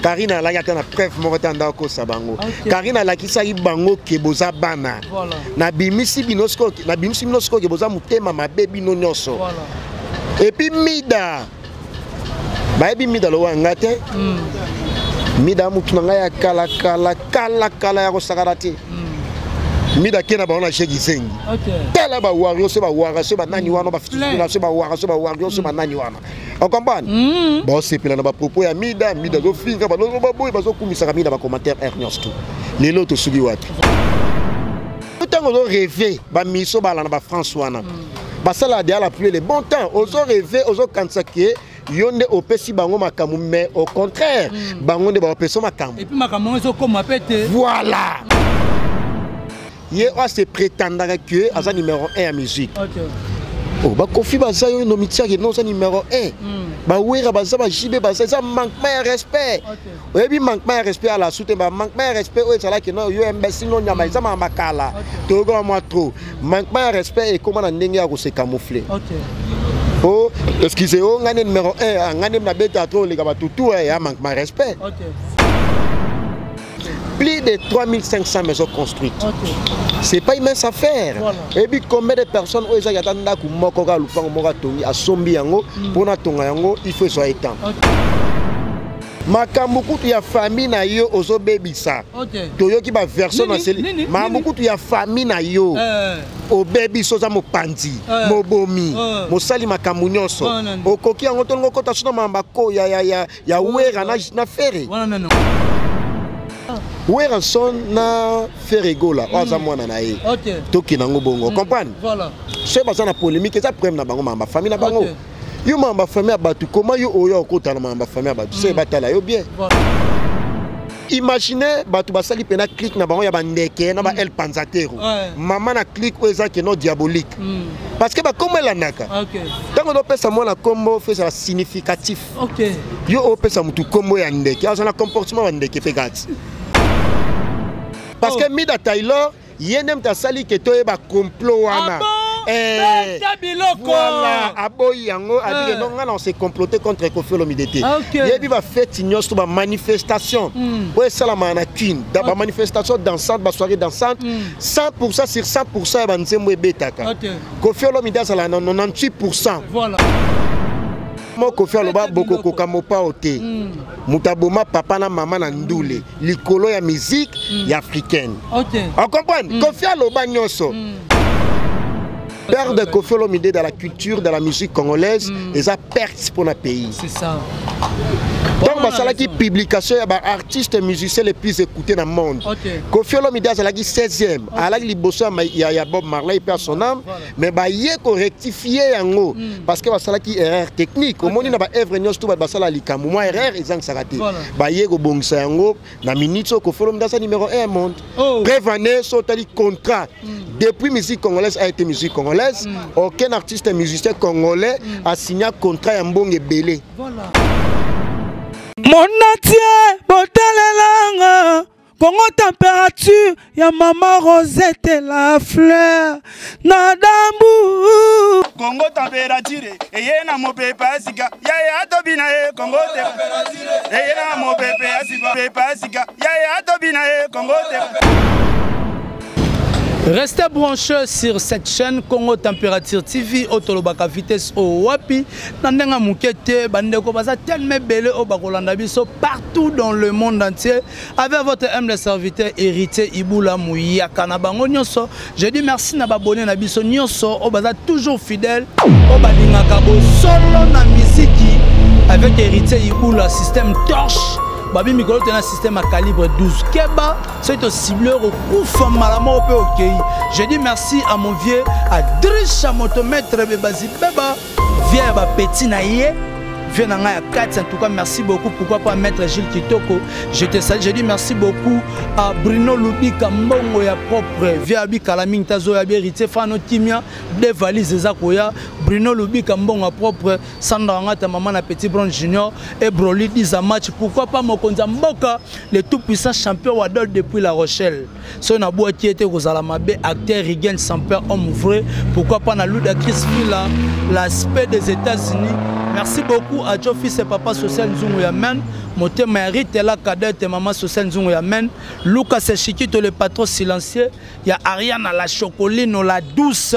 Karina la yata na preuve mokotanda ko sabango. Karina la kisaki bango ke boza bana. Na bimisi binosko ke boza mutema mabe bino nyoso. Et puis Mida. Ba ebi Mida lo wanga te. Mida mutu na ya kala ya ko sakarati. Mida kena ba ona shegi sengi. Tela ba wario se ba wara se ba nani wana ba fitina se ba wara se ba wario se ba nani wana. On comprend? Bon, c'est pour la propos à Mida zo finga ba lo ba boy ba zo kumisa Mida ba commentaire Ernest tout. Les lots subi wat. Tout on a rêvé ba miso ba la na ba François na. Ba sala dia la pluie les bon temps, ozo rêver ozo kansake yonde opesi bango makamu mais au contraire bango de ba opesi makamu. Et puis makamu ozo comme pété. Voilà. Hier on se prétendait que à numéro 1 en musique. Oh, bah, Kofi Baza, yo no mitia qui non, c'est numéro 1. Bah, oui, Baza, bah, JB, Baza, ça manquement de respect. Oui, puis manquement de respect à la soute, bah, manquement de respect, oui, c'est là que non, yo imbécile, non, yama, ça m'a makala. Tout le monde trop. Manquement de respect et comment on a se camoufler. Oh, excusez-moi, on a numéro 1, on a na bêta trop, les gars, tout, il y a manquement de respect. Plus de 3500 maisons construites. C'est pas une mince affaire. Et puis combien de personnes ont été attendues pour il faut soit étant. Makambuku ya famille na yo ozo baby ça. Toyo ki ba version na seli. Makambuku ya famille na yo. O baby soza mo pandi, mo bomi, mo sali makambu nyonso. Okoki yango tongo kota sona mambako ya wera na fere. Où est son na ferego là, oza mwana na ye. Toki nango bongo, comprendre? Voilà. C'est pas ça na polémique, ça problème na bango ma famille na bango. Yo ma famille abatu, comment yo oyo kota na ma famille abatu, c'est batala yo bien. Imaginez batu basali pena clic na bango ya bandeke na ba el panzatero. Maman na clic oza que non diabolique. Parce que ba comme la naka. Tant on pesa mona combo fait ça significatif. Yo o pesa mutu combo ya ndeke, ça na comportement ya ndeke fait gâte. Parce que Mida Taylor, yenem ta sali que toi ba complot wana. Voilà, aboyi yango a dit non on s'est comploté contre Kofi Olomide. Yebi va faire tignos sur ba manifestation. Ouais ça la manakine, dans ba manifestation dansante, ba soirée dansante, 100% sur 100% ba nzembo ebetaka. Kofi Olomide ça la 98%. Voilà. Moi Kofi Olomide boko kokamopa ote. Mutaboma papa na maman na ndule likolo ya musique ya africaine. On comprend? Kofi Olomide nyonso. Père de Kofi Olomide dans la culture, dans la musique congolaise, et ça perte pour notre pays. C'est ça. Donc, c'est la publication des artistes musiciens les plus écoutés dans le monde. Kofi Olomide, c'est la 16e. Il y a Bob Marley, il perd son âme. Mais il y a rectifier parce que c'est la erreur technique. Au monde, il y a une œuvre, il y a une erreur, ils ont raté. Il y a une minute, Kofi Olomide, c'est numéro 1 au monde. Prévenez, c'est contrat. Depuis la musique congolaise a été musique congolaise, aucun artiste musicien congolais a signé un contrat à Mbonge Belé. Voilà. Mon natie, botalelanga, Congo température, ya maman Rosette la fleur, nadambu. Congo température, eye na mo pepa sika, ya tobina e Congo température, eye na mo pepa sika, ya tobina e Congo température. Restez branchés sur cette chaîne Congo Température TV, Otolobaka vitesse au Wapi, Nandenga Mukete, Bandeko Baza, tellement belle au Bakolanda Biso, partout dans le monde entier, avec votre humble serviteur héritier Iboula Mouyaka Nabango Nyonso. Je dis merci na babonné na Biso Nyonso, au Baza toujours fidèle, au Balingaka solo na misiki, avec héritier Iboula, système torche. Babi Mikolo tena système à calibre 12 Keba, c'est un cibleur au coup malama au OK. Je dis merci à mon vieux à Drisha motomètre Bebazi Beba, vieux ba petit naïe. Viens dans la 4, en tout cas merci beaucoup. Pourquoi pas mettre Gilles Kitoko. Je te salue, je dis merci beaucoup à Bruno Lubika Mbongo ya propre. Via Abi Kalaming Tazo ya hérité Fano Timia, des valises Zakoya, Bruno Lubika Mbongo à propre, Sandra Ngata maman na Petit Bron Junior et Broly 10 à match. Pourquoi pas Mokonza Mboka, le tout puissant champion Wadol depuis La Rochelle. Si on a beau qui était aux Alamabé, acteur Rigen sans peur homme vrai. Pourquoi pas na Luda Chris Villa, l'aspect des États-Unis. Merci beaucoup à Joe fils et papa social Nzungu Yamen. Moté mérite la cadette et maman social Nzungu Yamen. Lucas Chiquito le patron silencieux. Il y a Ariane la chocoline la douce.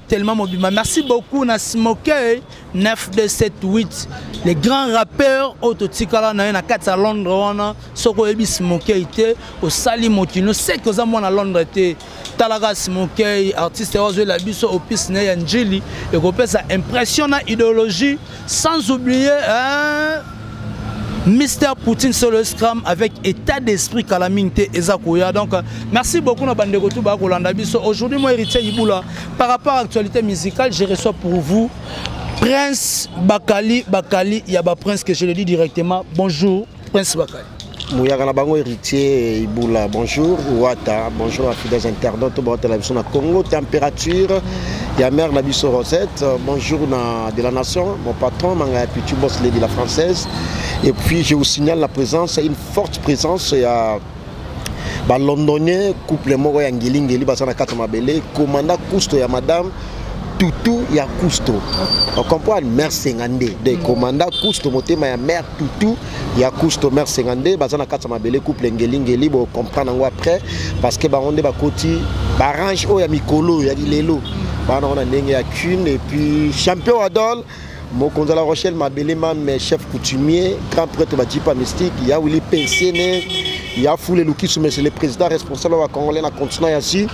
Tellement mobile. Merci beaucoup na Smokey 9278 les grands rappeurs autotikala na 4 à Londres wana soko ebi Smokey été au Sali Motino c'est que ça moi na Londres été talaga Smokey artiste ozo la biso au piste na Angeli et ko pesa impression na idéologie sans oublier Mister Poutine sur le scrum avec état d'esprit calamité Ezakoya. Donc merci beaucoup na bandeko tout ba kolanda biso. Aujourd'hui moi héritier Iboula par rapport à l'actualité musicale, je reçois pour vous Prince Bakali Yaba Prince que je le dis directement. Bonjour Prince Bakali. Mouyagana bango héritier Iboula, bonjour Ouata, bonjour à fidèles internautes de la télévision Congo, température, il y a mère Nabiso Rosette, bonjour de la nation, mon patron, Manga Pitu Boss Lady la française, et puis je vous signale la présence, une forte présence, il y a Londonien, couple Moro Yangilingeli, Basana Katamabele, commandant Cousto, il y a madame Toutou ya Cousto. On comprend mère Sengande de commandant Cousto motema ya mère Toutou ya Cousto mère Sengande bazana katama bele couple ngeli bo comprendre après parce que ba onde ba koti ba range o ya mikolo ya lelo ba na on ndenge ya Queen et puis champion Adol Mokonza La Rochelle Mabele mes chef coutumier grand prêtre Badipa mystique il y a Willy Pensene il y a Foule Lukisu mais c'est le président responsable wa congolais na continent ici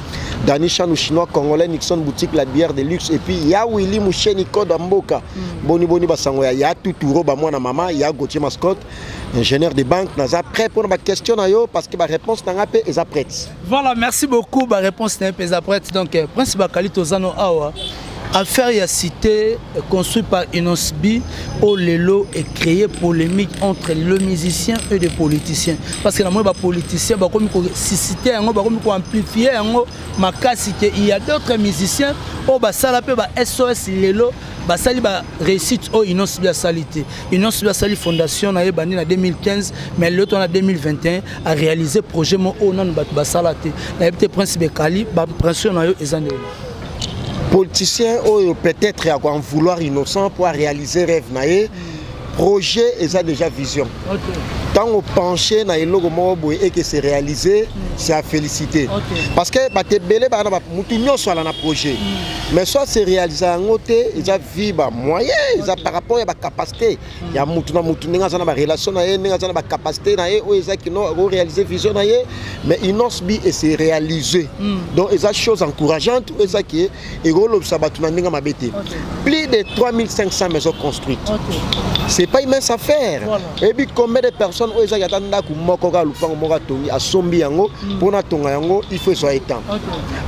Dani Chanou chinois congolais Nixon boutique la bière de luxe et puis il y a Willy Moucheni Koda Mboka boni basango ya Tuturo ba mwana mama il y a Gauthier Mascotte ingénieur de banque naza prêt pour ma question na yo parce que ma réponse na ngapé eza prête. Voilà, merci beaucoup ma réponse na ngapé eza prête donc Prince Bakali Tozano awa affaire ya cité construit par Inosbi au Lelo et créé polémique entre le musicien et les politiciens parce que la moi ba politicien ba comme ko cité ngo ba comme ko amplifier ngo makasi que il y a d'autres musiciens au ba sala pe ba SOS Lelo ba sali ba réussite au Inosbi a salité Inosbi a sali fondation na ebani na 2015 mais l'autre en 2021 a réalisé projet mo au non ba salate na ebte Prince Bakali ba pression na yo ezandelo politicien peut-être à en vouloir innocent pour réaliser rêve naé projet et ça déjà vision tant au penché na elogo mobo et que c'est réalisé c'est à féliciter parce que ba te belé ba na mutu nyonso ala na projet mais soit c'est réalisé en côté ils a vie ba moyen ils a par rapport à ba capacité il y a mutu na mutu ninga sana ba relation na ninga sana ba capacité na o ils a qui no réaliser vision na mais inosbi et c'est réalisé donc ils a chose encourageante ils a qui et golo ça ba tuna ninga mabete plus de 3500 maisons construites c'est pas une mince affaire et puis combien de personnes où ils attendent que mokoka lupango moka tongi asombi yango pona tonga yango il faut soit étant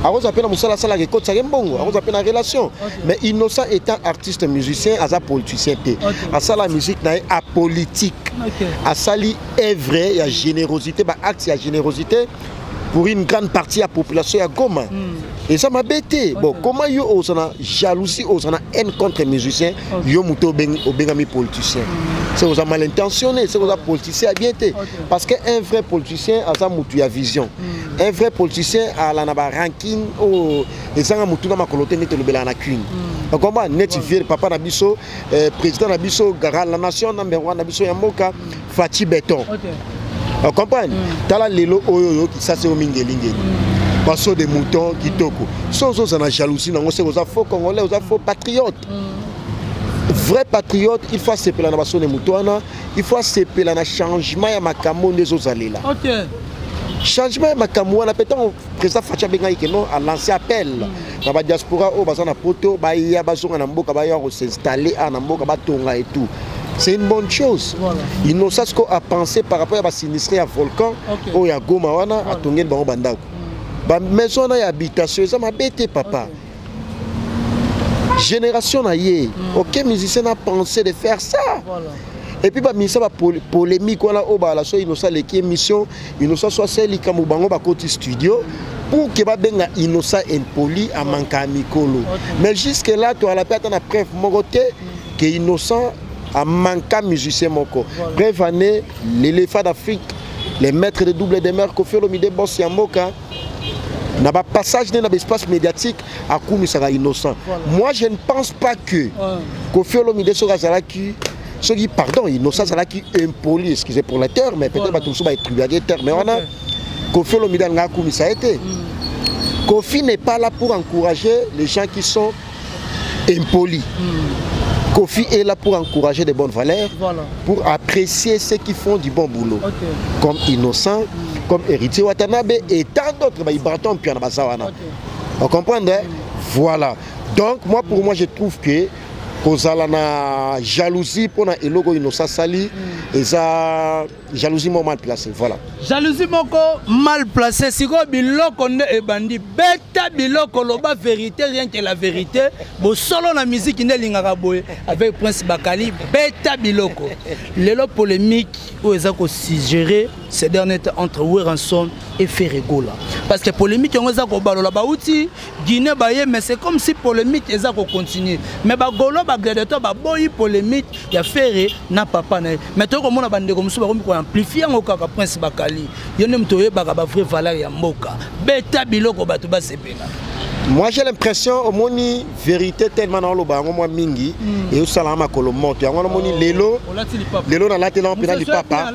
alors appelle musala sala ke kotsa mbongo alors appelle la relation mais innocent étant artiste musicien asa politicien té asa la musique na a politique asali œuvre ya générosité ba acte ya générosité pour une grande partie de la population à Goma. Et ça m'a bêté. Bon, comment yo osana jalousie, osana haine contre les musiciens, yo muto obengami politicien. C'est aux mal intentionné, c'est aux politiciens à bien été. Parce qu'un vrai politicien a sa mutu ya vision. Un vrai politicien a la naba ranking au et ça a mutu na makolote net le bela na queen. Donc comment net vieux papa na biso président na biso garant la nation number 1 na biso ya mboka Fati Béton. On comprend? Tala lelo oyo qui ça c'est au mingelinge. Basso de moutons qui toko. Sans ça na jalousie nango c'est aux faux congolais, aux faux patriotes. Vrai patriote, il faut se peler na basso de moutons, il faut se peler na changement ya makambo des ozalela. OK. Changement ya makambo na peut-être président Facha Bengai que non a lancé appel. Na ba diaspora o bazana poto ba ya bazonga na mboka ba ya ko s'installer à na mboka ba tonga et tout. C'est une bonne chose. Voilà. Il nous sait ce qu'on a pensé par rapport à la sinistré à volcan, ou à Goma, à Tongen Bandako. La maison d'habitation, ça m'a bêté, papa. Génération naïe, aucun musicien n'a pensé de faire ça. Voilà. Et puis, il y a une polémique, il nous a l'équipe émission, il nous a soit celle qui a côté studio. Pour que les gens innocents et impolis à manquer à Mikolo. Mais jusque-là, tu as la perte de preuve, que innocent à manquer musicien moko. Bref année, l'éléphant d'Afrique, les maîtres de double de mer Kofi Olomide Boss Yamboka, Dans le passage dans l'espace médiatique, à Koumi sera innocent. Moi, je ne pense pas que Kofi Olomide sera qui, pardon, innocent sera qui impoli, excusez pour la terre, mais peut-être pas tout ça va être privé terre, mais on a Kofi Olomide n'a Koumi ça a été. Kofi n'est pas là pour encourager les gens qui sont impolis. Kofi est là pour encourager des bonnes valeurs, pour apprécier ceux qui font du bon boulot, comme Innocent, comme Héritier Watanabe et tant d'autres. Vous comprenez? Voilà. Donc, moi, pour moi, je trouve que la jalousie pour le logo Innocent Sali, et ça, jalousie mal placée. Voilà. Jalousie mal placée. Si vous biloko est bandit, bêta biloko loba vérité, rien que la vérité. Bon, solo la musique n'est l'ingaraboé avec Prince Bakali, bêta biloko. Les polémiques où ils ont suggéré ces derniers temps entre Weranson et Ferregola. Parce que polémique on a balola baouti, Guinée baye, mais c'est comme si polémique ils ont continué. Mais bagolo bagledeto baboyi polémique, il y a Ferré na papa na. Mais toi comme on a bandé comme ça, on peut amplifier au cas Prince Bakali. Il y a même toye bagaba vrai valeur ya moka. Beta biloko batu ba sepena. Moi j'ai l'impression au moni vérité tellement dans le bango moi mingi et au salama kolomoto yango moni lelo na lati na pena li papa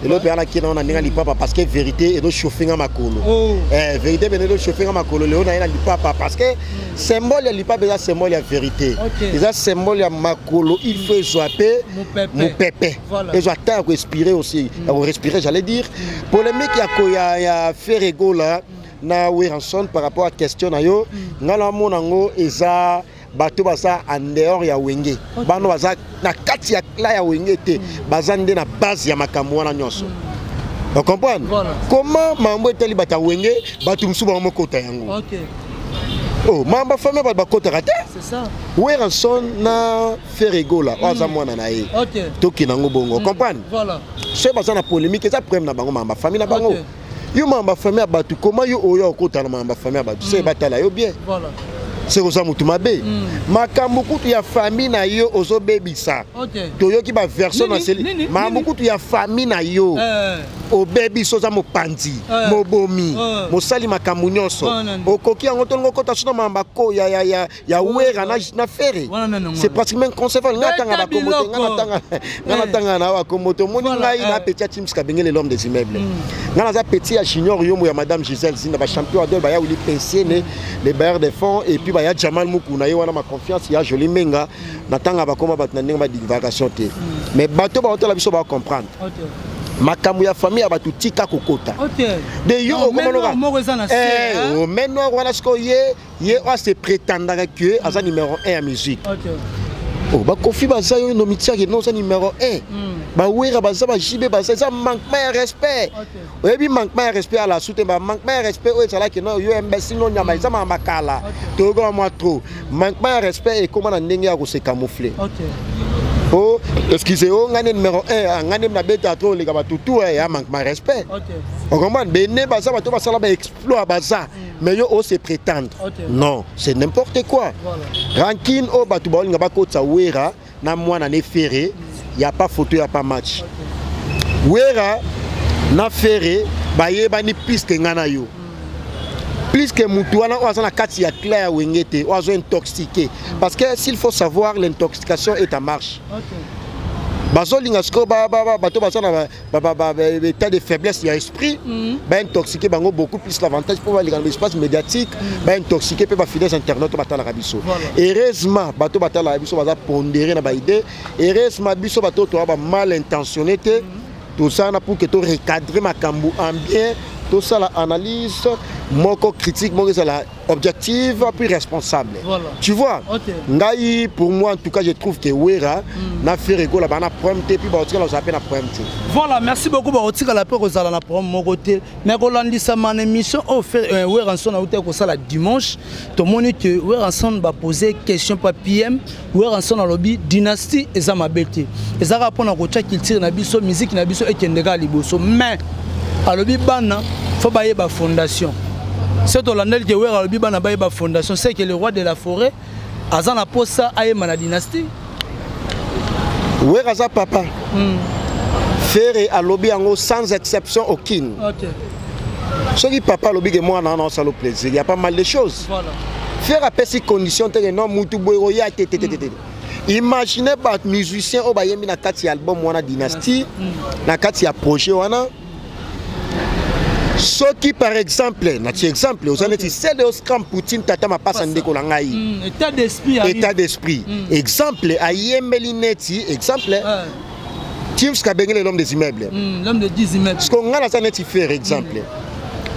lelo pe ana kina na ninga li papa parce que vérité et do chauffinga makolo vérité bene do chauffinga makolo lelo na li papa parce que symbole li papa c'est symbole ya vérité ça symbole ya makolo il faut zoaper mon pépé et zo attendre respirer aussi respirer j'allais dire polémique ya Ferregola na Weranson par rapport à question na yo ngala monango eza bato basa en dehors ya wenge bano baza na kati ya la ya wenge te bazande na base ya makambo wana nyonso. Vous comprenez? Comment mambo eteli bata wenge bato musuba mo kota yango? Oh, mamba famille ba kota rate? C'est ça. Weranson na Ferregola oza mwana na ye. Toki nango bongo. Comprendre? Voilà. C'est pas ça na polémique, ça problème na bango mamba famille na bango. Yo mamba famille abatu comment yo oyo okota na mamba famille abatu c'est batala yo bien voilà c'est comme ça mutu mabe makambo kutu ya famille na yo ozo bebisa to yo ki ba version na seli makambo kutu ya famille na yo o bebi soza mo pandi mo bomi mo sali makambo nyonso okoki yango tongo kota sona mamba ko ya wera na fere c'est pratiquement inconcevable ngatanga ba komote ngatanga na wa komote moni ngai na petit timska bengele l'homme des immeubles ngana za petit ya junior yomo ya madame Gisèle Zinda ba champion adol ba ya wili pensionné les bailleurs de fonds et puis ba ya Jamal Mukuna yo wana ma confiance ya joli menga natanga ba koma ba tnanga ba divagation te mais bato ba hôtel biso ba comprendre makambo ya famille ya batu tika kokota de yo okomona o meno wana sko ye o se prétendant que aza numéro 1 à musique oh ba Kofi baza yo no mitia que non ça numéro 1 ba wera baza ba jibe baza ça manquement de respect et puis manquement de respect à la soute ba manquement de respect o ça là que non yo imbécile non nyama ça makala to go moi trop manquement de respect et comment na ndenge ya ko se camoufler oh excusez-moi ngane numéro 1 ngane na beta trop les gars tout ya manquement de respect on comprend bene baza ba to ba sala ba exploit baza mais yo o se prétendre non c'est n'importe quoi ranking o batu ba nga ba ko tsa wera na mwana ne ferré il y a pas photo il y a pas match wera na ferré ba yeba ni piste ngana yo plus que mutu wana oza na kati ya clair wengete ozo intoxiqué parce que s'il faut savoir l'intoxication est en marche bazolinga sko bato basana état de faiblesse ya esprit ba intoxiqué bango beaucoup plus l'avantage pour aller dans l'espace médiatique ba intoxiqué pe ba fidèles internautes batala rabiso heureusement bato batala rabiso baza pondérer na ba idée heureusement biso bato to ba mal intentionné tout ça na pour que to recadrer makambo en bien tout ça la analyse moko critique moko c'est la objective puis responsable tu vois ngai pour moi en tout cas je trouve que wera na Ferregola la bana problème puis ba otika la appelle na problème voilà merci beaucoup ba otika la pe ko sala na problème moko te mais ko landisa man émission au faire Weranson na uta ko sala dimanche to moni que Weranson ba poser question pa PM Weranson na lobby dynastie eza mabete eza rapona ko tcha culture na biso musique na biso ekendeka liboso mais alobi bana faut bailler ba fondation c'est au landel que wera alobi bana bailler ba fondation c'est que le roi de la forêt azana posa aye mana dynastie wera za papa Ferré alobi yango sans exception aucune Ce qui papa lobi que moi non ça le plaisir, il y a pas mal de choses. Voilà. Faire appel ces conditions que non mutu boya tété. Imaginez pas musicien au bayemi na kati album wana dynastie, na kati ya projet wana. Ce qui par exemple, na exemple, aux années c'est le scam Poutine tata ma passe en décolangai. État d'esprit. État d'esprit. Exemple, ayembeli neti, exemple. Tim Skabengele l'homme des immeubles. L'homme de 10 immeubles. Ce qu'on a là ça n'est faire exemple.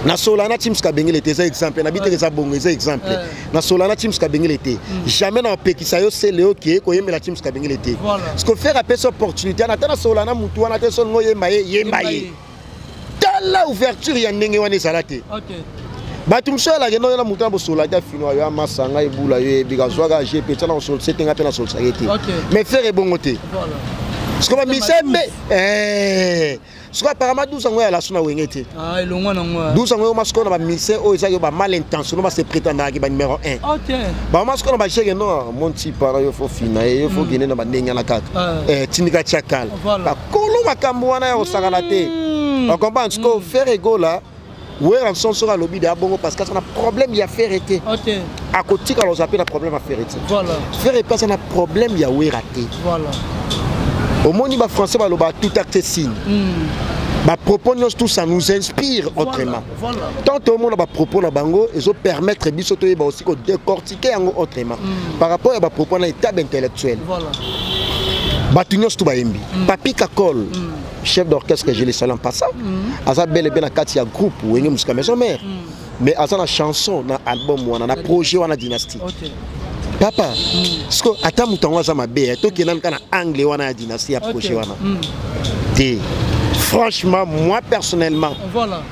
Na Solana Tim Skabengele était exemple, na bité les abongé exemple. Na Solana Tim Skabengele était. Jamais na Pekisayo c'est le OK ko yemela Tim Skabengele était. Ce qu'on fait appel cette opportunité na tana Solana mutu wana te son yembaye. Telle ouverture ya ndenge wana ezalate. OK. Batum sola ke no na mutu na Solana ta fino ya masanga ebula ye bigazwaga GP tana sol setinga pe na sol sagete. Mais faire bongote. Voilà. Ce qu'on va misembe ce qu'on apparemment 12 ans à la sona wengete. Ah, il longa na 12 ans au masco na mise o ezaki ba mal intention ba se prétendre ki ba numéro 1. OK. Ba masco na ba cheke non mon petit para yo fo fina yo fo gine na ba ndenga na kaka. Tindika chakala. Ba kolo makambo wana ya osakala te. On comprend ce qu'on fait ego là. Ouais, en son sera lobby de abongo parce que ça a problème il y a faire été. OK. À côté quand on s'appelle un problème à faire été. Voilà. Faire et pas ça a problème il y a ouais raté. Voilà. Au monde il français va le tout acte signe. Bah propos tout ça nous inspire autrement. Voilà. Tant au monde va propos na bango et ça permettre biso to ba aussi ko décortiquer autrement par rapport à ba propos na état intellectuel. Voilà. Batunios tout ba yembi. Papi Kakol. Chef d'orchestre que je les salue en passant. Asa bel et bien na katia groupe ou ngem musika maison mère. Mais asa na chanson na album wana na projet wana dynastie. OK. Papa, parce que attends mutango za mabe, to kenan kana anglais wana ya dynastie ya projet wana. Franchement, moi personnellement, voilà.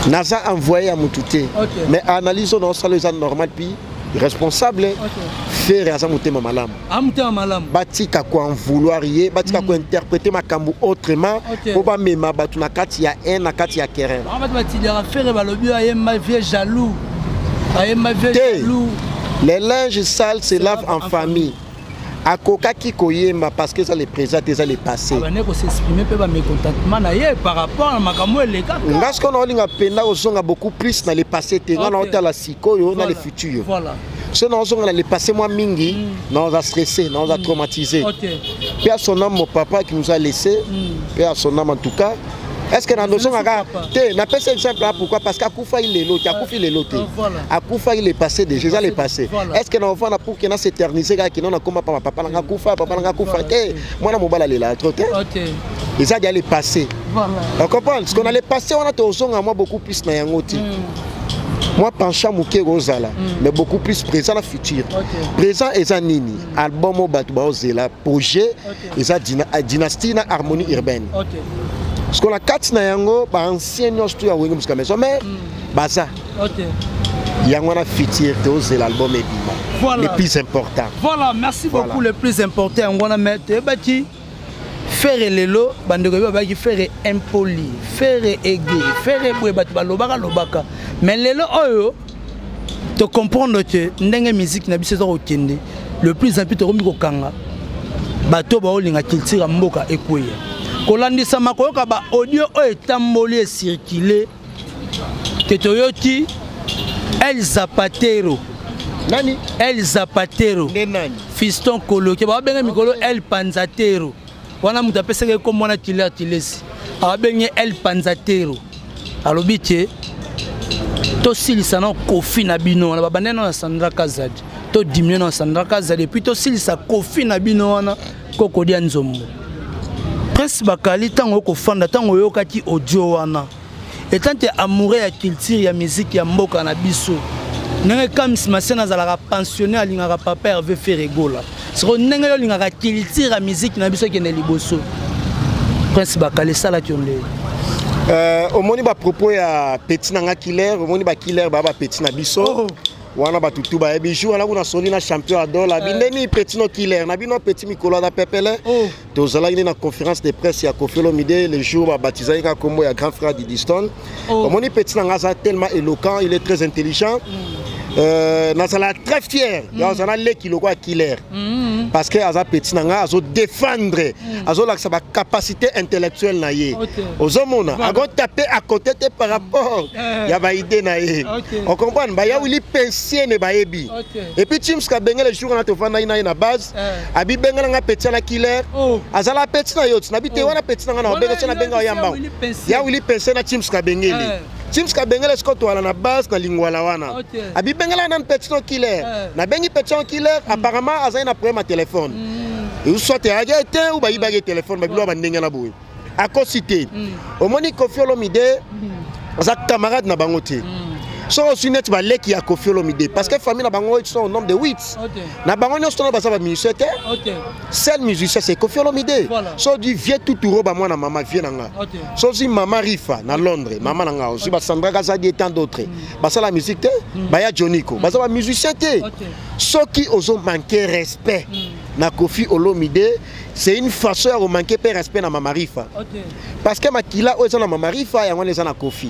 Naza envoyé à Moutouté. Mais analysons dans ça les normal puis responsable. Faire à ça mouté malam. Amouté malam. Batika quoi en vouloir y, batika quoi interpréter ma kambu autrement. Pour pas même batu na kati ya un na kati ya keren. En fait batika faire balobi ayem ma vieux jaloux. Ayem ma vieux jaloux. Les linges sales se lavent en famille. À Koka qui koyema parce que ça les présente et ça les passé. On est s'exprimer peu mécontentement par rapport à makambo les gars. Parce qu'on a linga penda osonga beaucoup plus dans les passés on a hôtel la sikoyo dans les futurs. Voilà. Sinon on a les passés moi mingi, on a stressé, on a traumatisé. OK. Puis à son âme mon papa qui nous a laissé, puis à son âme en tout cas. Est-ce que dans nos gens n'a pas cet exemple là pourquoi parce qu'Akoufa il est loté, Akoufa il est loté. Akoufa il est passé déjà il est passé. Est-ce que l'enfant a pour qu'il n'a s'éterniser qui non a comme papa n'a Akoufa papa n'a Akoufa moi na mobala là OK. Et ça il est passé. Voilà. On comprend ce qu'on allait passer on a tous moi beaucoup plus na yangoti. Moi penchant mouké rozala mais beaucoup plus présent la futur. Présent et ça nini album au batu bazela projet et ça dynastie na harmonie urbaine. OK. Parce qu'on a 4 nayango, ancien tout ya wengum jusqu'à maison mais baza. OK. Yango na futur c'est l'album Ebima. Le plus important. Voilà, merci beaucoup le plus important on a mettre bati faire lelo bandeko ba ki faire impoli, faire aigué, faire boye bati balobaka lobaka. Mais lelo oyo to comprendre que ndenge musique na biso zo kende le plus important ko mikokanga. Bato ba olinga culture mboka ekweya. Kolandisa makoyoka ba audio o etamboli e circuler que toyoti El Zapatero nani El Zapatero nani fiston coloqué ba benga mikolo El Panzatero wana mutu apeseke ko mona tilesi a benga El Panzatero alobi tie to silisa na kofi na bino na babandena na Sandra Kazadi to diminuer na Sandra Kazadi puis to silisa kofi na bino wana kokodia nzombo Prince Bakali tango ko fanda tango yokaki audio wana etante amoureux ya culture ya musique ya mboka na biso nenge comme si masena zalaka pensionné alingaka papa Hervé Ferregola siko nenge yo lingaka culture ya musique na biso kene liboso Prince Bakali sala kyonde omoni ba propos ya petit nanga killer omoni ba killer ba petit na biso wana batutu ba bijou wana kuna solina champion adola bindeni petit no killer na bino petit mikolo da pepele tozala ine na conférence de presse ya Koffi Olomide le jour ba baptisé ka kombo ya grand frère Didi Stone omoni petit nanga za tellement éloquent il est très intelligent nazala très fier ya zana leki loko a killer parce que aza petit nanga azo défendre azo la sa capacité intellectuelle na ye ozomona ago taper à côté te par rapport ya ba idée na ye on comprend ba ya wili pensier ne ba yebi et puis James Kabengele le jour na to fana na base abi bengala nga petit na killer azala petit na yot na bi te wana petit nanga na benga na benga yamba ya wili pensier na James Kabengele James Kabengele skoto ala na base na lingwala wana abi bengala na petit killer na bengi petit killer apparemment aza na problème à téléphone et soit a été ou ba yibage téléphone ba bilo ba ndenge na boy à cité au moni Koffi Olomide aza camarade na bango te so aussi net ba leki ya Koffi Olomide parce que famille na bango ils sont au nombre de 8 na bango nyos to na ba musicien seul musicien c'est Koffi Olomide so du vieux toutouro ba moi na mama vieux nanga so si mama Rifa na Londres mama nanga aussi ba Sandra Gazadi et tant d'autres ba ça la musique te ba ya Joniko ba ça ba musicien te so qui oso manquer respect na Koffi Olomide c'est une façon de manquer de respect na mama Rifa parce que makila o na mama Rifa ya ngone za na Koffi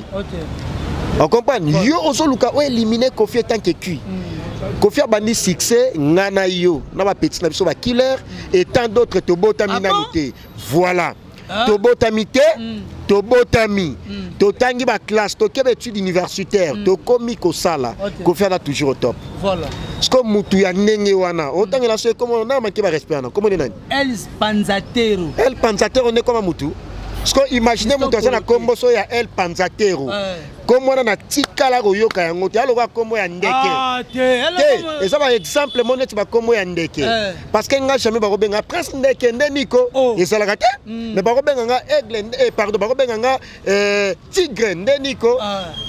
on comprend yo oso luka o éliminer Koffi tant que cuit Koffi a bandi succès ngana yo na ba petit na biso ba killer et tant d'autres to botami nanité voilà to botami te to botami to tangi ba classe to kebe études universitaires to komi ko sala Koffi a toujours au top voilà ce que mutu ya ndenge wana autant la c'est comment na manquer ba respect na comment nani El Panzatero on est comme mutu ce que imaginez mutu na kombo so ya El Panzatero comme on a tikala koyoka yango te aloka kombo ya ndeke te eza ba exemple moneti ba kombo ya ndeke parce que nga jamais ba kobenga prince ndeke ndeniko ezalaka te mais ba kobenga nga aigle pardon ba kobenga nga tigre ndeniko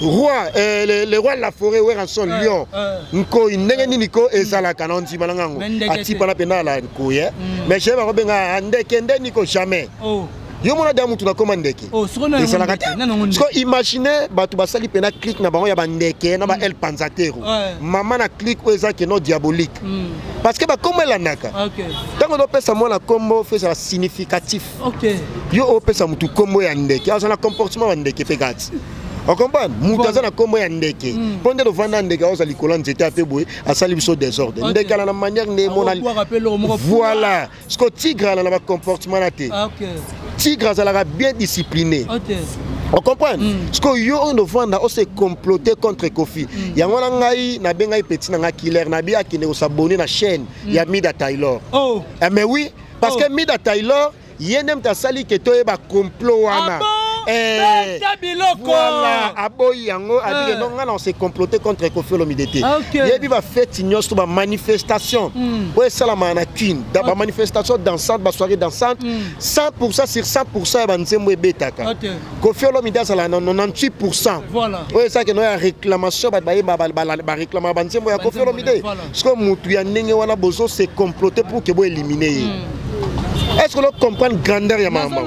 roi le roi de la forêt ou ranson lion nko ndenge niko ezalaka na ndima nango atipa na pena la nkoye mais jamais ba kobenga ndeke ndeniko jamais yo mona damu tuna komandeke et ça la raté parce que imaginez batu basali pena click na bango ya bandeke na ba El Panzatero maman na click o ezaki no diabolique parce que ba comme la naka tango do pesa mona combo fait ça significatif yo o pesa mutu combo ya ndeke aza na comportement ya ndeke pe gati on comprend mutu aza na combo ya ndeke ponde do vanda ndeke oza likola nzete ape boy asali biso désordre ndeke ala na manière ne mona voilà ce que tigre ala na ba comportement na te tigre azalaka bien discipliné on comprend parce que yo on vanda on se comploter contre Koffi yango na ngai na bengai petit na killer na bi akine s'abonner na chaîne ya Mida Taylor mais oui parce que Mida Taylor yenem ta sali ke to e ba complot wana voilà aboyi yango adike donc on s'est comploté contre Koffi Olomide yebi ba fête nyos to ba manifestation ouais salama na kin da ba manifestation dansante ba soirée dansante 100% sur 100% ba nzembo ebetaka Koffi Olomide sala na 98% voilà ouais ça que no ya réclamation ba réclamer ba nzembo ya Koffi Olomide parce que mutu ya ndenge wana bozo se comploter pour que bo éliminer est-ce que l'on comprend grandeur ya maman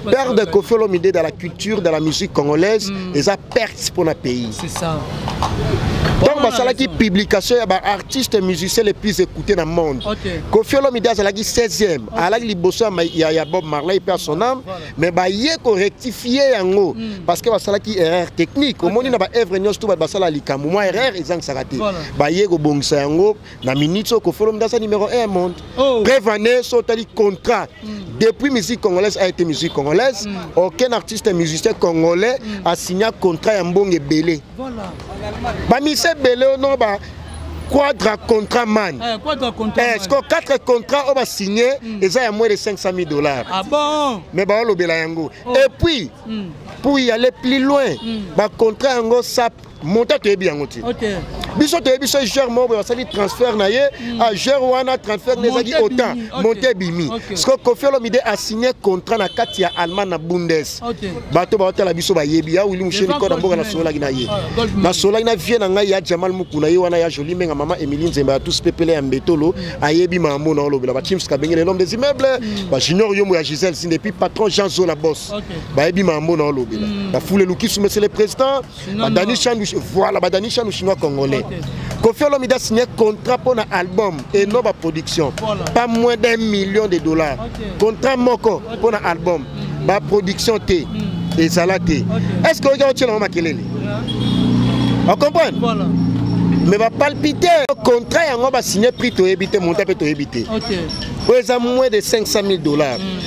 père de Koffi Olomide dans la culture de la musique congolaise et ça perte pour notre pays c'est ça donc ça la publication ya ba artiste musicien les plus écoutés dans le monde Koffi Olomide ça la 16e à la liboso ya Bob Marley perd son âme mais ba yé ko rectifier yango parce que ça la qui erreur technique au monde na ba œuvre nyos tout ba ça la likamu moi erreur ils ont saraté ba yé ko bongisa yango na minute Koffi Olomide ça numéro 1 monde prévaner sotali contrat depuis musique congolaise a été musique congolaise aucun artiste musicien congolais a signé contrat ya mbonge belé voilà ba mise belé non ba quadra contrat man est-ce que 4 contrats on va signer et ça y a moins de $500,000 ah bon mais ba lobela yango et puis pour y aller plus loin ba contrat yango ça monta te bien ngoti biso te biso gère mo ba sali transfert na ye a gère wana transfert les aki autant monter bimi parce que Koffi Olomide a signé contrat na kati ya Allemagne na Bundes bato ba hotela biso ba yebi ya Willy Musheni ko na mboka na sola na ye na sola na vie na ngai ya Jamal Mukuna ye wana ya Jolie menga mama Emilie Nzemba tous pepele ya Mbetolo ayebi mambo na olobela ba James Kabengele l'homme des immeubles ba Junior Yomo ya Gisèle Sine depuis patron Jean Zola boss ba yebi mambo na olobela ba foule Luki sous monsieur le président ba Dani Chandou voilà ba Dani Chandou chinois congolais Koffi Olomide a signé contrat pour un album et non pas production pas moins d'$1 million contrat moko pour un album ba production T et ça là T est-ce que vous avez makelele on comprend mais va palpiter contrat yango ba signer prix to éviter monter peut to éviter. OK. Pour moins de 500 000 $.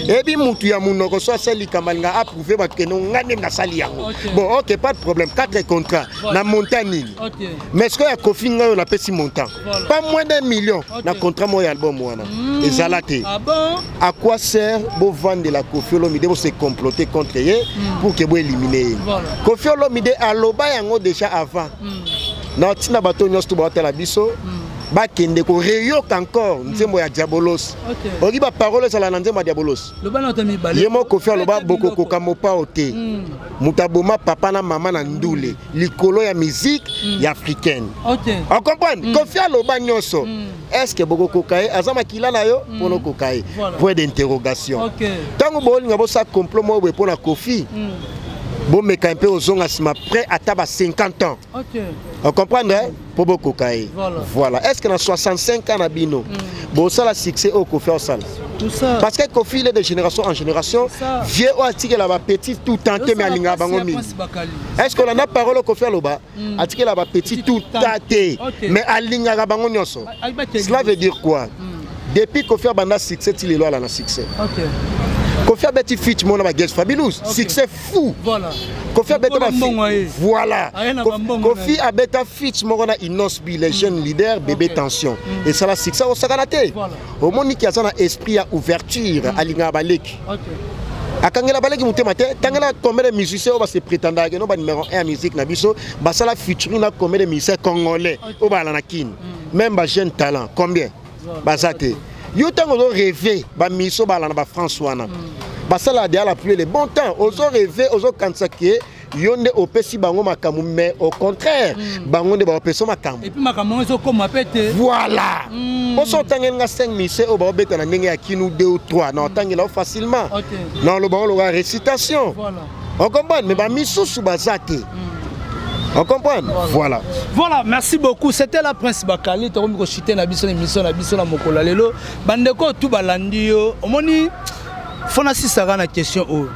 Et puis mutu ya munoko so seli kamalanga approuvé ba keno ngane na sali yango. Bon, OK, pas de problème. 4 contrats na montagne. OK. Mais ce que ya Kofi nga on appelle si montant. Pas moins d'1 million na contrat mo album wana. Ezalate. Ah bon? À quoi sert beau vendre la Kofi Olomide pour se comploter contre eux pour que vous éliminer. Kofi Olomide aloba yango déjà avant. Na tina bato nyos to ba la biso. Ba kende ko reyoka encore nzembo ya Diabolos. Oki ba parole sala na nzembo ya Diabolos. Loba na tami balé. Yemo Kofi aloba boko koka mopa ote. Mutaboma papa na mama na ndule. Likolo ya musique ya africaine. OK. On comprend? Kofi aloba nyoso. Est-ce que boko kokae azama kila na yo pono kokae? Point d'interrogation. OK. Tango bolinga bo sa complot mo bo pona Kofi. Bon, mais quand on zonga sima prêt à tabac 50 ans. OK. On comprend, hein? Pour beaucoup cahier. Voilà. Est-ce que dans 65 ans, Nabino, bon, ça, le succès au Kofi au sale. Tout ça. Parce que Kofi, il est de génération en génération. Vieux ou attiqué là-bas petit tout tenté, mais à l'inga bangomi. Est-ce qu'on a parole au Kofi là-bas? Attiqué là-bas petit tout tenté, mais à l'inga bangomi. Cela veut dire quoi? Depuis Kofi a banda succès, il est là dans le succès. OK. Kofi a bâti fit mon bagage fabuleux, succès fou. Voilà. Kofi a bâti voilà. Kofi a bâti fit mon na Inosbi, les jeunes leaders, bébé tension. Et ça la succès au saganate. Au monde qui a un esprit à ouverture à l'inga balek. OK. A kangela baleki mutemate, tangela combien de musiciens on va se prétendre que non ba numéro 1 musique na biso, ba sala featuring na combien de musiciens congolais au ba la kin. Même ba jeune talent, combien? Bazate. Yo tango rêver ba miso ba la na ba François na. Ba sala de la pluie le bon temps, ozo rêver, ozo kansake yonde opesi bango makamu mais au contraire, bango de ba opesi makamu. Et puis makamu ezo comme apete. Voilà. Oso tangenga 5 mise o ba obeta na ndenge ya kinu 2 ou 3, na tangela facilement. OK. Non le bango la récitation. Voilà. On comprend mais ba miso sou bazate. On comprend? Voilà. Voilà, merci beaucoup. C'était la Prince Bakali. Tu as chité na biso émission na biso na mokola lelo. Bandeko tout balandi yo. Omoni fona si sara na question o.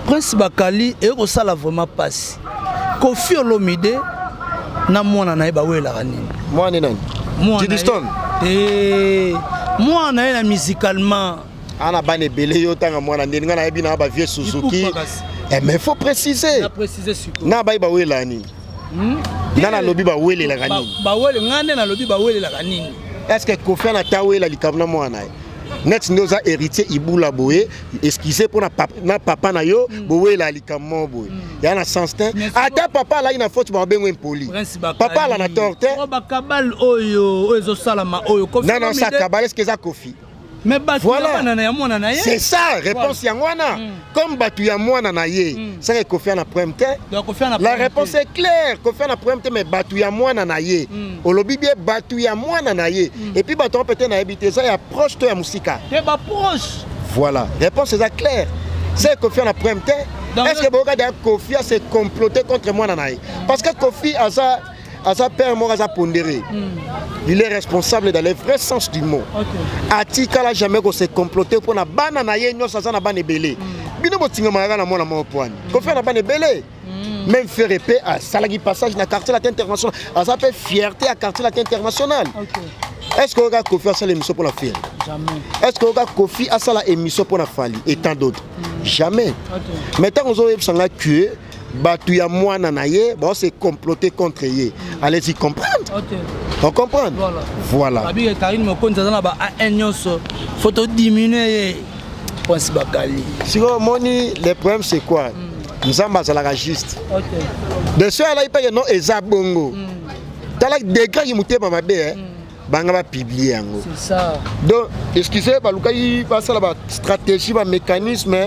Prince Bakali e ko sala vraiment passe. Kofi Olomide na mwana na ba wela kanini. Mwana nani? Tidiston. Mwana na musicalement. Ana bane belé yo tanga mwana ndinga na yebi na ba vieux Suzuki. Mais il faut préciser. Na préciser surtout. Na ba wela ni. Nana lobi ba wele la kanini. Ba wele ngane na lobi ba wele la kanini. Est-ce que Kofi na tawela likabna mwana? Net noza héritier ibula boye, excusez pour na papa na yo, boye la likamo boye. Ya na sens te. Ata papa la ina faute ba bengo impoli. Papa la na torte. O ba kabal oyo, ozo salama oyo Kofi. Non ça kabal est-ce que ça Kofi? Mais voilà. C'est ça, réponse Yangwana. Comme Batu Yamwana naye, c'est que Kofi na problème. La réponse est claire. Kofi na problème, mais Batu Yamwana naye. Olobi bien Batu Yamwana naye. Et puis Batu peut-être na habité ça, il approche toi ya musika. Et bah proche. Voilà, réponse est claire. C'est Kofi na problème. Est-ce que Boga de Kofi s'est comploté contre moi naye? Parce que Kofi a ça. À sa père, moi, à pondéré. Il est responsable dans le vrai sens du mot. Atika la jamais qu'on s'est comploté pour na banana yenyo ça na bane belé. Bino botinga mara na mona mo poine. Qu'on fait na bane belé. Même faire épée à salagi passage na quartier latin international. À sa fait fierté à quartier latin international. Est-ce que Oga Kofi a ça l'émission pour la faire? Jamais. Est-ce que Oga Kofi a ça l'émission pour la Fali et tant d'autres? Jamais. Maintenant on a sanga tué. Batu ya mwana na ye, bon c'est comploté contre ye. Allez-y comprendre. On comprend. Voilà. Abi Karine Mokonza na ba enyoso. Photo diminuer Prince Bakali. Si moni le problème c'est quoi? Nzamba za la juste. De ce là il paye non ezabongo. Tala degré qui muté ba mabe banga ba publier yango. C'est ça. Donc excusez ba lukai ba sala ba stratégie ba mécanisme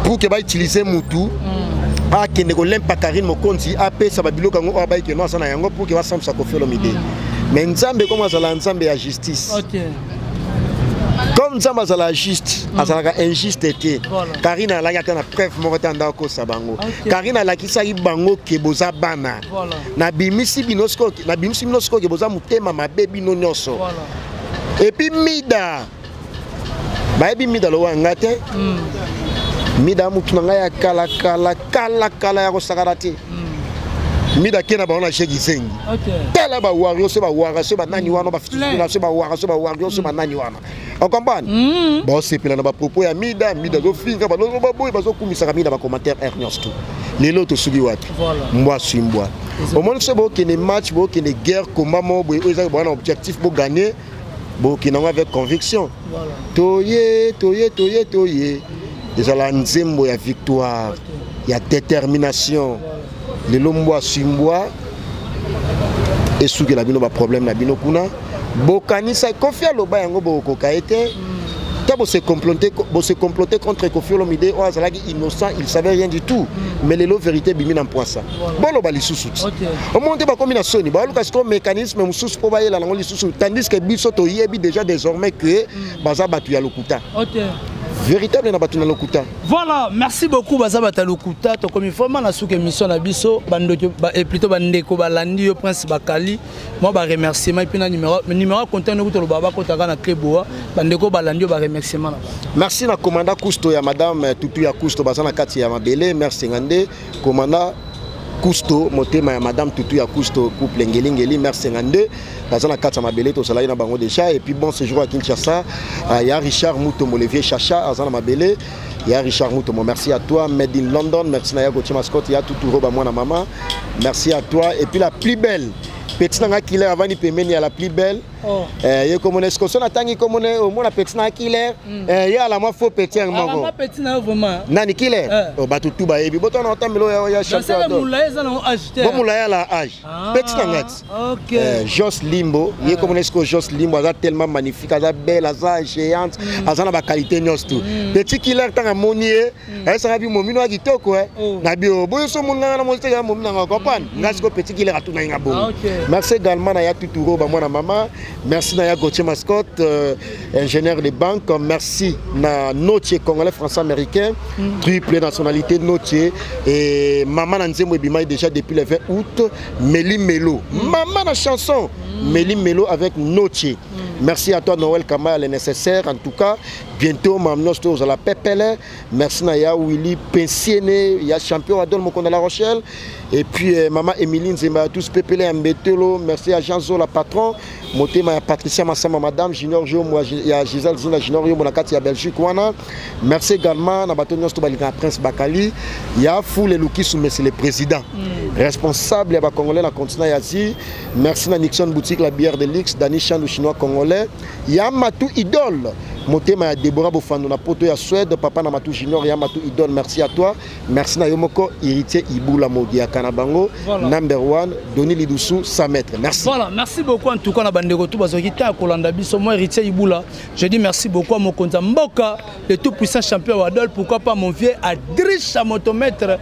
pour que ba utiliser mutu. Ah, qui ne golem pas Karine Mokonzi, AP Sababilo Kango, Abaï, qui est non, ça n'a rien pour qu'il va s'en Kofi Olomide. Mais Nzambe commence à l'ensemble à justice. Comme Nzambe à la justice, à la injuste été. Karine a la preuve, moi, j'attends Sabango. Karine a la qui s'aille bango, qui est boza bana. Na bimisi binosko, qui est boza mutema, ma baby no nyoso. Et puis Mida. Baby Mida, le wangate. Mida mutunanga ya kala ya sagarati. mida kena ba ona cheki zengi tala ba wario se ba wara se ba nani wana ba fitina se ba wara se ba wario se ba nani wana on comprend ba se pela na ba propos ya mida zo finga ba lo ba boy ba zo kumisa mida ba commentaire Ernest tout lelo to sugi watu mbwa simbwa au moins c'est bon qu'il y ait match bon qu'il y ait guerre combat mo bo eza ba na objectif pour gagner bon qui n'ont avec conviction toye déjà la nzembo ya victoire il y a détermination les lombois simbois et sous que la bino ba problème na bino kuna bokani sa confia loba yango boko kaete tabo se comploter contre Koffi Olomide o azalaki innocent il savait rien du tout mais les vérité bimi na poisa bolo ba lisusu au monde ba combinaison ba lukas ko mécanisme mususu po ba yela nango lisusu tandis que biso to yebi déjà désormais que baza batu ya lokuta véritable na batuna lokuta. Voilà, merci beaucoup baza bata lokuta to comme format na souke émission na biso bandoko et plutôt bandeko balandi yo prince bakali moi ba remerciement et puis na numéro contact no to baba ko taka na Kleboa bandeko balandi yo ba remerciement. Merci na commandant Cousteau ya madame Tutu ya Cousteau baza na kati ya mabele merci ngande commandant Cousteau motema ya madame Tutu ya Cousteau couple ngeli merci ngande baza na kati ya mabele to sala ina bango déjà et puis bon séjour à Kinshasa ya Richard Moutomo Olivier Chacha azana mabele ya Richard Moutomo merci à toi made in London merci na ya Gauthier Mascotte ya Tutu roba mwana mama merci à toi et puis la plus belle petit nanga killer avant ni pemeni ya la plus belle ye comme est-ce que son atangi comme on est au moins la petit nanga killer ya la moi faux petit ngango la petit nanga vraiment nani killer o batu tu ba yebi boto na otamelo ya champion d'or bon moulaya la âge petit nanga OK Jos Limbo ye comme est-ce que Jos Limbo a tellement magnifique a belle a géante a na ba qualité nyos tout petit killer tanga monier ça bi momino a kitoko na bio boyo so munanga na monster ya momina ngakopana ngasi ko petit killer atuna ngabo. Merci également à Tuturo, à maman. Merci à Gauthier Mascotte, ingénieur de banque. Merci à Notier congolais, français, américain, triple nationalité Notier. Et maman Nanzemo Ebima déjà depuis le 20 août. Méli Melo. Maman la chanson. Méli Melo avec Notier. Merci à toi Noël Kama, le nécessaire. En tout cas, bientôt, Mamnos à la Pepele. Merci à Willy Pensiene, il y a champion Adol Mokonda La Rochelle. Et puis maman Emiline Zemba, tous Pepele Mbetelo. Merci à Jean Zo, la patron. Motema Patricia Massama, madame Junior Jo, moi il y a Gisèle Zina Junior Jo, Monakati à Belgique. Merci également à Batonios Tobalika Prince Bakali. Il y a Foule Luki mais c'est le président. Responsable à Congolais, la continent Asie. Merci à Nixon Boutique, la bière de Lix, Dani Chan, le chinois congolais. Il y a Matou Idole. Motema ya Deborah Bofando na poto ya Suède, papa na Matou Junior ya Matou Idole, merci à toi. Merci na Yomoko héritier Ibula Modia Kanabango, number 1 Doni Lidoussou 100 mètres. Merci. Voilà, merci beaucoup en tout cas na bandeko tout bazoki ta kolanda biso moi héritier Ibula. Je dis merci beaucoup à mon konza Mboka, le tout puissant champion Wadol, pourquoi pas mon vieux Adrich à motomètre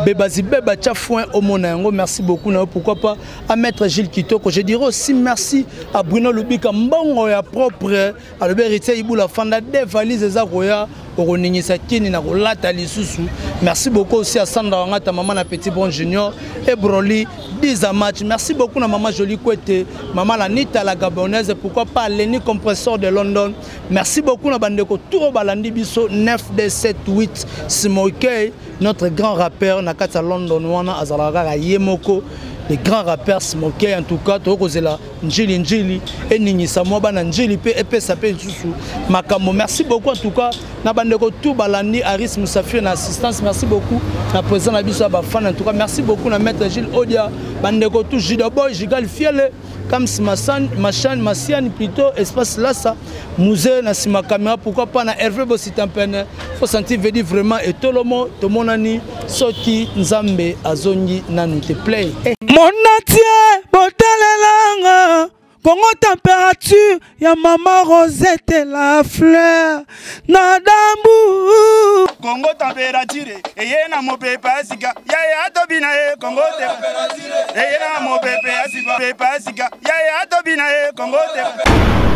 Bebazi Beba Tchafouin au Monango, merci beaucoup na pourquoi pas à maître Gilles Kitoko. Je dirais aussi merci à Bruno Lubika Mbongo ya propre à le héritier Ibula Fanda des valises za roya oroningisa kini na kolata lisusu. Merci beaucoup aussi à Sandra Wangata maman na petit bon junior et Broly 10 match. Merci beaucoup na maman Jolie Kwete, maman la Nita la gabonaise, pourquoi pas Lenny compresseur de London. Merci beaucoup na bandeko Touro Balandi biso 9D78 Simokey, notre grand rappeur na kata London wana azalaka Yemoko. Les grands rappeurs Smokey en tout cas tokozela Njili et Ningisa Mwabana Njili pe epe sape susu makambo. Merci beaucoup en tout cas na bandeko tout balandi Aris Moussafir na assistance. Merci beaucoup na président na biso ba fan en tout cas. Merci beaucoup na maître Gilles Odia bandeko tout Jidaboy Jigal Fiele comme Simasan Machan Massian plutôt espace là ça musée na sima caméra pourquoi pas na Hervé Bossitampene faut sentir veut dire vraiment et tout le monde to monani soki nzambe azongi nanu te play. Monatie botalelanga Congo température ya maman Rosette la fleur Nadambu Congo température eye na mopepe asika ya tobina e Congo température eye na mopepe asika ya tobina e Congo température